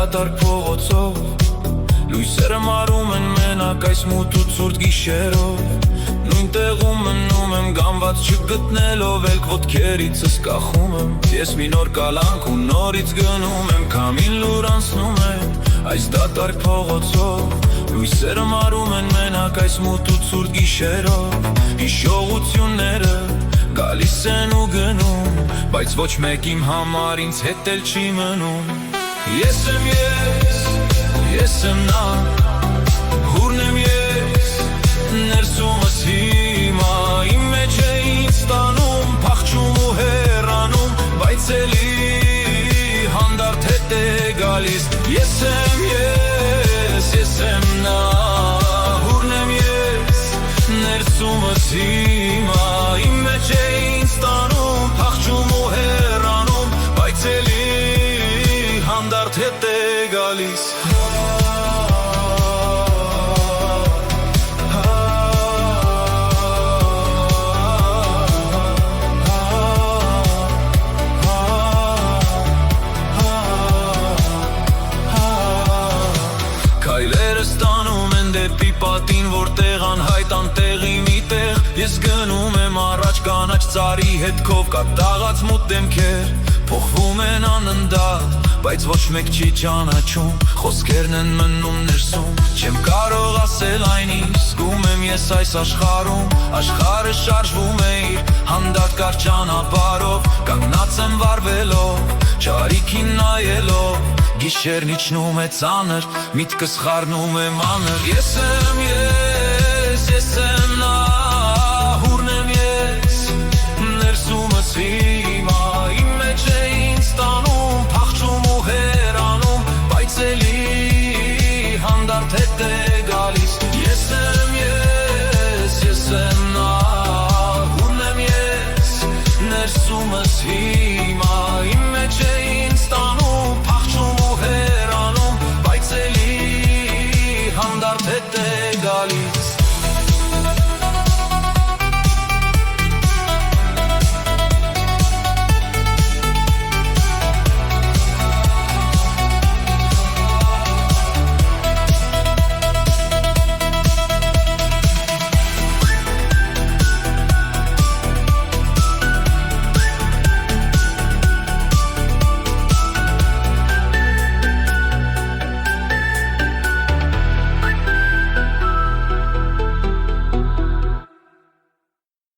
դատարկ փողոցով լույսերը մարում են մենակ այս մութ ու ցուրտ գիշերով Նույն տեղում մնում եմ գանված չգտնելով Էլք ոտքերիցս կախում եմ Ես մի նոր կալանք ու նորից գնում եմ Քամին լուր անցնում եմ այս դատարկ փողոցով Լույսերը մարում են մենակ այս մութ ու ցուրտ գիշերով Հիշողությունները գալիս են ու գնում Բայց ոչ մեկ իմ համար ինձ հետ էլ չի մնում Ես եմ ես եմ նա Հուրն եմ ես ներսումս հիմա Իմ մեջ է ինձ տանում փախչում ու հեռանում Բայց էլի հանդարտ հետ է գալիս Ես եմ նա Հուրն եմ ես ներսումս հիմա Իմ մեջ է ինձ տանում փախչում ու հեռանում Բայց էլի հանդարտ հետ է գալիս Քայլերը ստանում են դեպի պատին Որտեղ անհայտ անտեղի մի տեղ Ես գնում եմ առաջ կանաչ ծառի հետքով Կատաղած մութ դեմքեր Փոխվում են անընդհատ Բայց ոչ մեկ չի ճանաչում Խոսքերն են մնում ներսում Չեմ կարող ասել այն ինչ Զգում եմ ես այս աշխարհում Աշխարհը շարժվում է իր հանդարտ կարճ ճանապարհով Կանգնած եմ վառվելով Չարիքին նայելով Գիշերն իջնում է ծանր Միտքս խառնում է մանր Ես եմ նա Հուրն եմ ես ներսումս հիմա Իմ մեջ է ինձ տանում փախչում ու հեռանում Բայց էլի հանդարտ հետ է գալիս Ես եմ նա Հուրն եմ ես ներսումս հիմա